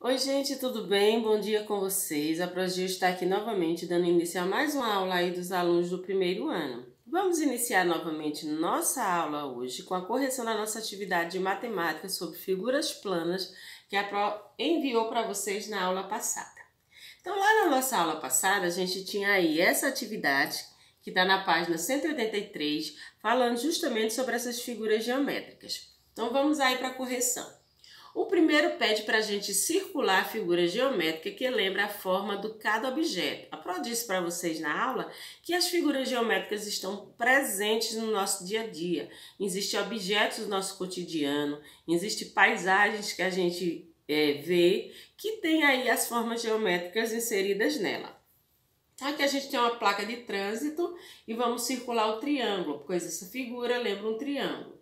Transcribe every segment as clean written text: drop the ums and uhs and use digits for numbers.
Oi, gente, tudo bem? Bom dia com vocês. A Progil está aqui novamente dando início a mais uma aula aí dos alunos do primeiro ano. Vamos iniciar novamente nossa aula hoje com a correção da nossa atividade de matemática sobre figuras planas que a Pro enviou para vocês na aula passada. Então, lá na nossa aula passada, a gente tinha aí essa atividade que está na página 183, falando justamente sobre essas figuras geométricas. Então, vamos aí para a correção. O primeiro pede para a gente circular a figura geométrica que lembra a forma do cada objeto. A Pro disse para vocês na aula que as figuras geométricas estão presentes no nosso dia a dia. Existem objetos do nosso cotidiano, existem paisagens que a gente vê que tem aí as formas geométricas inseridas nela. Aqui a gente tem uma placa de trânsito e vamos circular o triângulo, pois essa figura lembra um triângulo.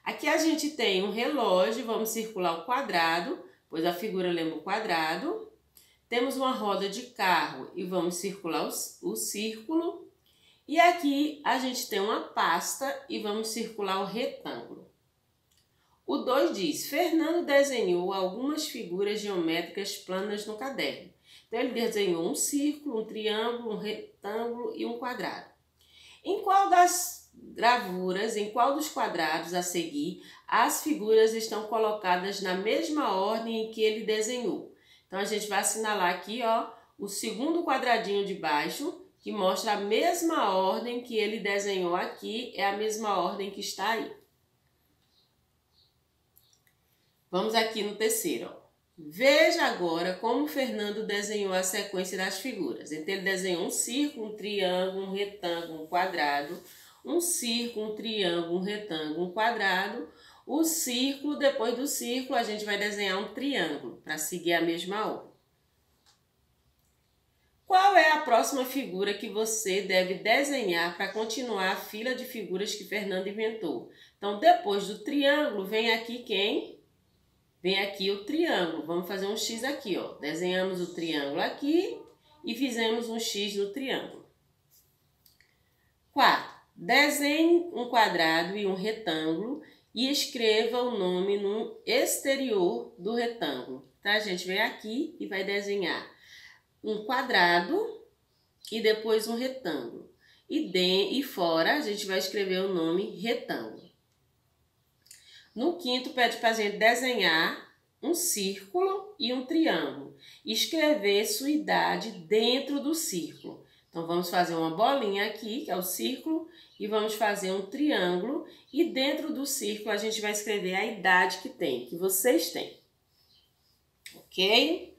Aqui a gente tem um relógio, vamos circular o quadrado, pois a figura lembra o quadrado. Temos uma roda de carro e vamos circular o círculo. E aqui a gente tem uma pasta e vamos circular o retângulo. O 2 diz, Fernando desenhou algumas figuras geométricas planas no caderno. Então ele desenhou um círculo, um triângulo, um retângulo e um quadrado. Em qual das gravuras, em qual dos quadrados a seguir, as figuras estão colocadas na mesma ordem em que ele desenhou? Então, a gente vai assinalar aqui, ó, o segundo quadradinho de baixo, que mostra a mesma ordem que ele desenhou aqui, é a mesma ordem que está aí. Vamos aqui no terceiro, ó. Veja agora como o Fernando desenhou a sequência das figuras. Então, ele desenhou um círculo, um triângulo, um retângulo, um quadrado, um círculo, um triângulo, um retângulo, um quadrado. O círculo, depois do círculo, a gente vai desenhar um triângulo para seguir a mesma ordem. Qual é a próxima figura que você deve desenhar para continuar a fila de figuras que Fernando inventou? Então, depois do triângulo, vem aqui quem? Vem aqui o triângulo. Vamos fazer um X aqui, ó. Desenhamos o triângulo aqui e fizemos um X no triângulo. 4. Desenhe um quadrado e um retângulo e escreva o nome no exterior do retângulo. Tá? A gente vem aqui e vai desenhar um quadrado e depois um retângulo. E fora a gente vai escrever o nome retângulo. No quinto, pede para a gente desenhar um círculo e um triângulo. E escrever sua idade dentro do círculo. Então, vamos fazer uma bolinha aqui, que é o círculo, e vamos fazer um triângulo. E dentro do círculo, a gente vai escrever a idade que tem, que vocês têm. Ok?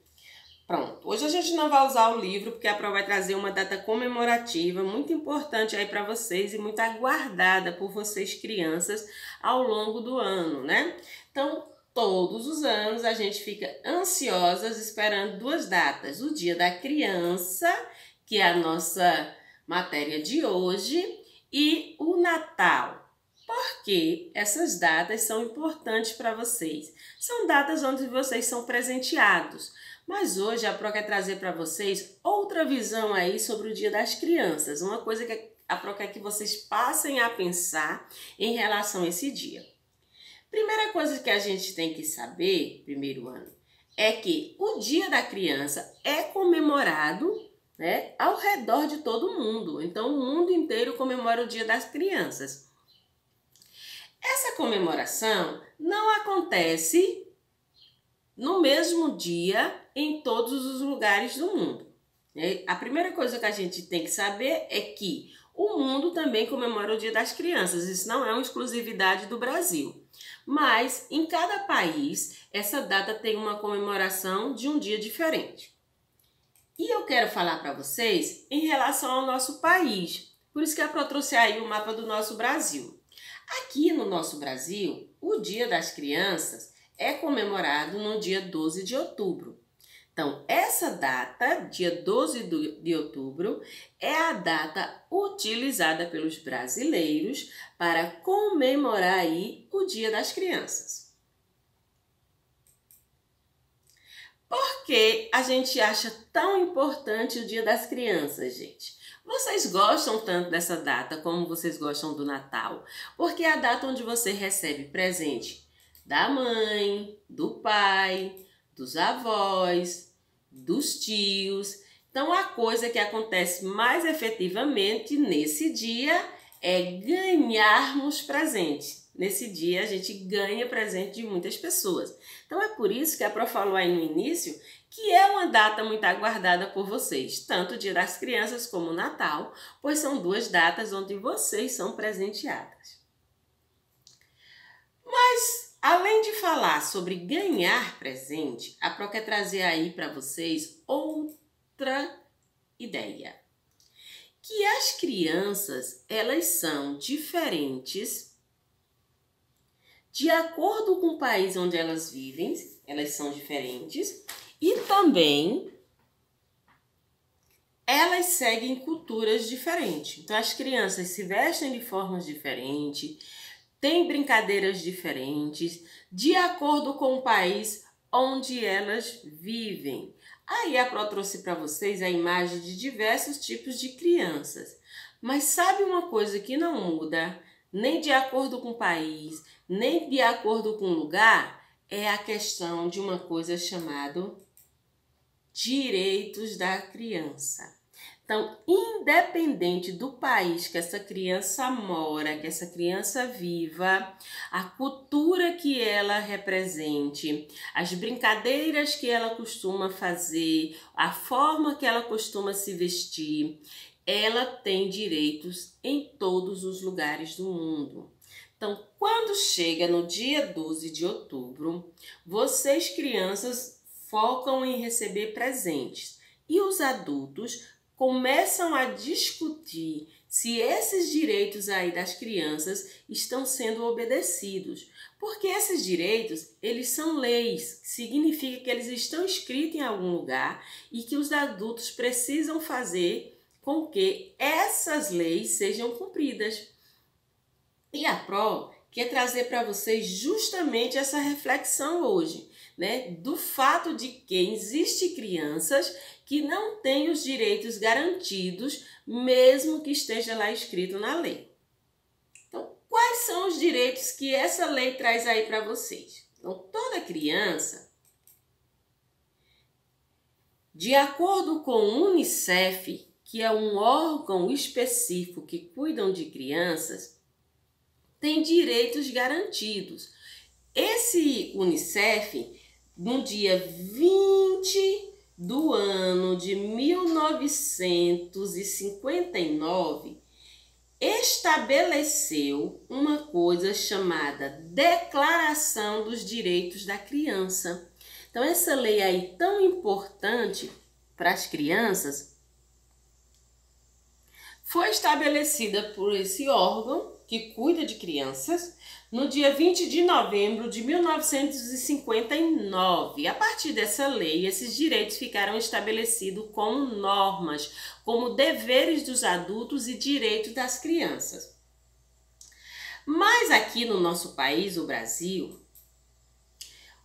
Pronto. Hoje a gente não vai usar o livro, porque a Pro vai trazer uma data comemorativa muito importante aí para vocês e muito aguardada por vocês crianças ao longo do ano, né? Então, todos os anos a gente fica ansiosas esperando duas datas. O Dia da Criança, que é a nossa matéria de hoje, e o Natal. Porque essas datas são importantes para vocês. São datas onde vocês são presenteados. Mas hoje a Pro quer trazer para vocês outra visão aí sobre o Dia das Crianças. Uma coisa que a Pro quer que vocês passem a pensar em relação a esse dia. Primeira coisa que a gente tem que saber, primeiro ano, é que o Dia da Criança é comemorado, né, ao redor de todo mundo. Então, o mundo inteiro comemora o Dia das Crianças. Essa comemoração não acontece no mesmo dia em todos os lugares do mundo. A primeira coisa que a gente tem que saber é que o mundo também comemora o Dia das Crianças. Isso não é uma exclusividade do Brasil. Mas em cada país, essa data tem uma comemoração de um dia diferente. E eu quero falar para vocês em relação ao nosso país. Por isso que a Pro trouxe aí o mapa do nosso Brasil. Aqui no nosso Brasil, o Dia das Crianças é comemorado no dia 12 de outubro. Então, essa data, dia 12 de outubro, é a data utilizada pelos brasileiros para comemorar aí o Dia das Crianças. Por que a gente acha tão importante o Dia das Crianças, gente? Vocês gostam tanto dessa data como vocês gostam do Natal? Porque é a data onde você recebe presente da mãe, do pai, dos avós, dos tios. Então, a coisa que acontece mais efetivamente nesse dia é ganharmos presente. Nesse dia, a gente ganha presente de muitas pessoas. Então, é por isso que a Pro falou aí no início que é uma data muito aguardada por vocês, tanto o Dia das Crianças como o Natal, pois são duas datas onde vocês são presenteadas. Mas, além de falar sobre ganhar presente, a Pro quer trazer aí para vocês outra ideia. Que as crianças, elas são diferentes de acordo com o país onde elas vivem, elas são diferentes e também elas seguem culturas diferentes. Então, as crianças se vestem de formas diferentes, têm brincadeiras diferentes, de acordo com o país onde elas vivem. Aí a Pro trouxe para vocês a imagem de diversos tipos de crianças. Mas sabe uma coisa que não muda, nem de acordo com o país, nem de acordo com o lugar? É a questão de uma coisa chamada direitos da criança. Então, independente do país que essa criança mora, que essa criança viva, a cultura que ela represente, as brincadeiras que ela costuma fazer, a forma que ela costuma se vestir, ela tem direitos em todos os lugares do mundo. Então, quando chega no dia 12 de outubro, vocês crianças focam em receber presentes e os adultos começam a discutir se esses direitos aí das crianças estão sendo obedecidos. Porque esses direitos, eles são leis, significa que eles estão escritos em algum lugar e que os adultos precisam fazer com que essas leis sejam cumpridas. E a Pro quer trazer para vocês justamente essa reflexão hoje, né? Do fato de que existem crianças que não têm os direitos garantidos, mesmo que esteja lá escrito na lei. Então, quais são os direitos que essa lei traz aí para vocês? Então, toda criança, de acordo com o UNICEF, que é um órgão específico que cuida de crianças, tem direitos garantidos. Esse UNICEF, no dia 20 do ano de 1959, estabeleceu uma coisa chamada Declaração dos Direitos da Criança. Então, essa lei aí tão importante para as crianças foi estabelecida por esse órgão que cuida de crianças no dia 20 de novembro de 1959. A partir dessa lei, esses direitos ficaram estabelecidos como normas, como deveres dos adultos e direitos das crianças. Mas aqui no nosso país, o Brasil,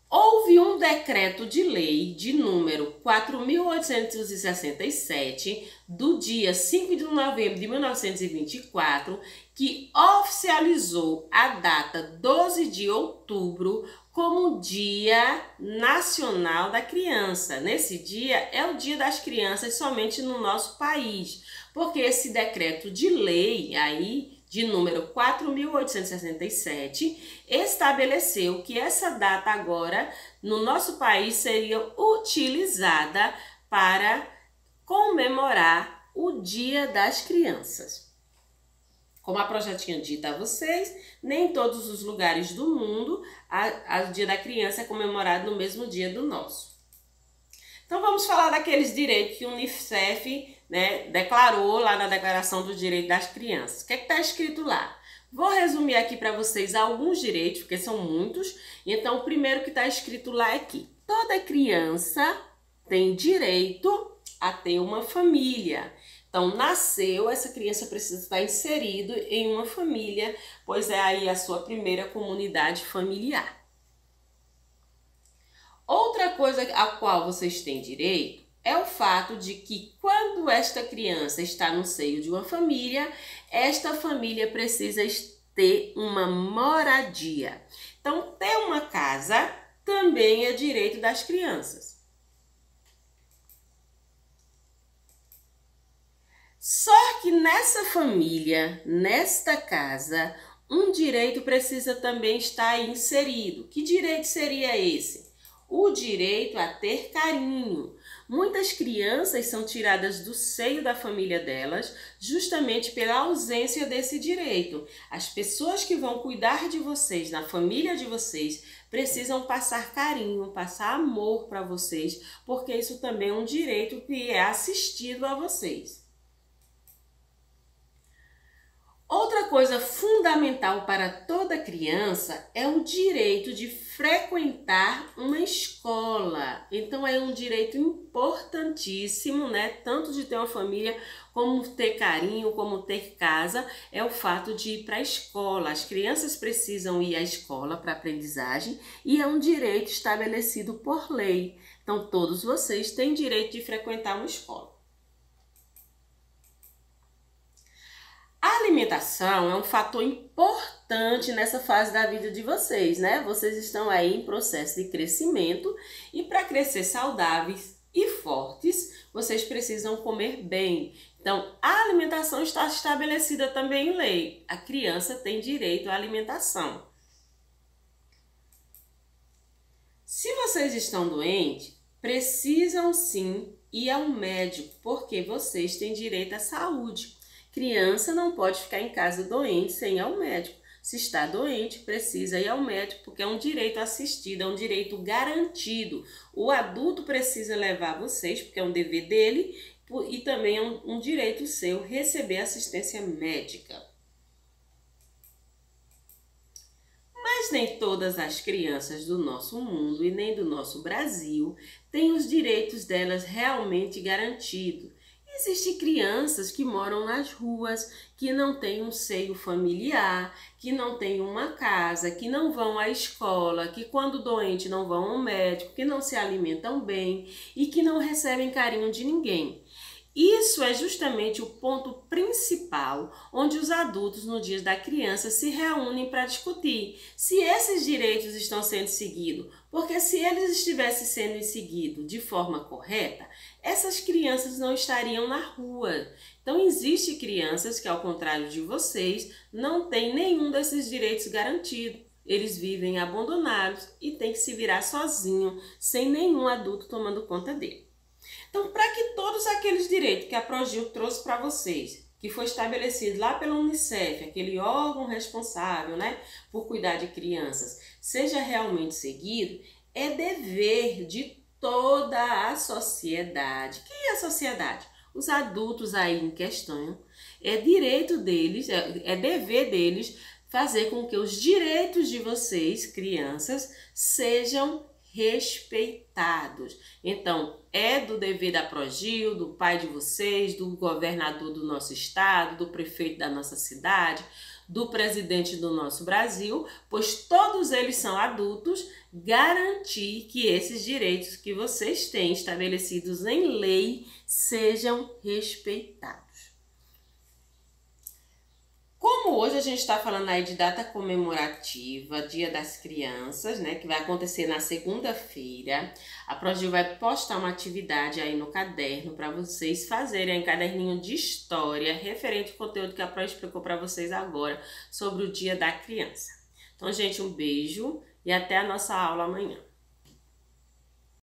houve um decreto de lei de número 4.867, do dia 5 de novembro de 1924, que oficializou a data 12 de outubro como Dia Nacional da Criança. Nesse dia é o Dia das Crianças somente no nosso país, porque esse decreto de lei aí, de número 4.867, estabeleceu que essa data agora no nosso país seria utilizada para comemorar o Dia das Crianças. Como a Pro já tinha dito a vocês, nem em todos os lugares do mundo o Dia da Criança é comemorado no mesmo dia do nosso. Então vamos falar daqueles direitos que o UNICEF, né, declarou lá na Declaração dos Direitos das Crianças. O que está escrito lá? Vou resumir aqui para vocês alguns direitos, porque são muitos. Então, o primeiro que está escrito lá é que toda criança tem direito a ter uma família. Então, nasceu, essa criança precisa estar inserido em uma família, pois é aí a sua primeira comunidade familiar. Outra coisa a qual vocês têm direito é o fato de que quando esta criança está no seio de uma família, esta família precisa ter uma moradia. Então, ter uma casa também é direito das crianças. Só que nessa família, nesta casa, um direito precisa também estar inserido. Que direito seria esse? O direito a ter carinho. Muitas crianças são tiradas do seio da família delas justamente pela ausência desse direito. As pessoas que vão cuidar de vocês, na família de vocês, precisam passar carinho, passar amor para vocês, porque isso também é um direito que é assistido a vocês. Outra coisa fundamental para toda criança é o direito de frequentar uma escola. Então é um direito importantíssimo, né? Tanto de ter uma família, como ter carinho, como ter casa, é o fato de ir para a escola. As crianças precisam ir à escola para aprendizagem e é um direito estabelecido por lei. Então todos vocês têm direito de frequentar uma escola. A alimentação é um fator importante nessa fase da vida de vocês, né? Vocês estão aí em processo de crescimento e para crescer saudáveis e fortes, vocês precisam comer bem. Então, a alimentação está estabelecida também em lei. A criança tem direito à alimentação. Se vocês estão doentes, precisam sim ir ao médico, porque vocês têm direito à saúde. Criança não pode ficar em casa doente sem ir ao médico. Se está doente, precisa ir ao médico, porque é um direito assistido, é um direito garantido. O adulto precisa levar vocês, porque é um dever dele, e também é um direito seu receber assistência médica. Mas nem todas as crianças do nosso mundo e nem do nosso Brasil têm os direitos delas realmente garantidos. Existem crianças que moram nas ruas, que não têm um seio familiar, que não têm uma casa, que não vão à escola, que quando doente não vão ao médico, que não se alimentam bem e que não recebem carinho de ninguém. Isso é justamente o ponto principal onde os adultos no dia da criança se reúnem para discutir se esses direitos estão sendo seguidos, porque se eles estivessem sendo seguidos de forma correta, essas crianças não estariam na rua. Então existem crianças que, ao contrário de vocês, não têm nenhum desses direitos garantidos. Eles vivem abandonados e têm que se virar sozinhos, sem nenhum adulto tomando conta dele. Então, para que todos aqueles direitos que a Progil trouxe para vocês, que foi estabelecido lá pela Unicef, aquele órgão responsável, né, por cuidar de crianças, seja realmente seguido, é dever de toda a sociedade. Quem é a sociedade? Os adultos aí em questão. É direito deles, é dever deles fazer com que os direitos de vocês, crianças, sejam respeitados. Então, é do dever da Progil, do pai de vocês, do governador do nosso estado, do prefeito da nossa cidade, do presidente do nosso Brasil, pois todos eles são adultos, garantir que esses direitos que vocês têm estabelecidos em lei sejam respeitados. Como hoje a gente está falando aí de data comemorativa, Dia das Crianças, né, que vai acontecer na segunda-feira, a Progil vai postar uma atividade aí no caderno para vocês fazerem um caderninho de história referente ao conteúdo que a Pro explicou para vocês agora sobre o Dia da Criança. Então, gente, um beijo e até a nossa aula amanhã.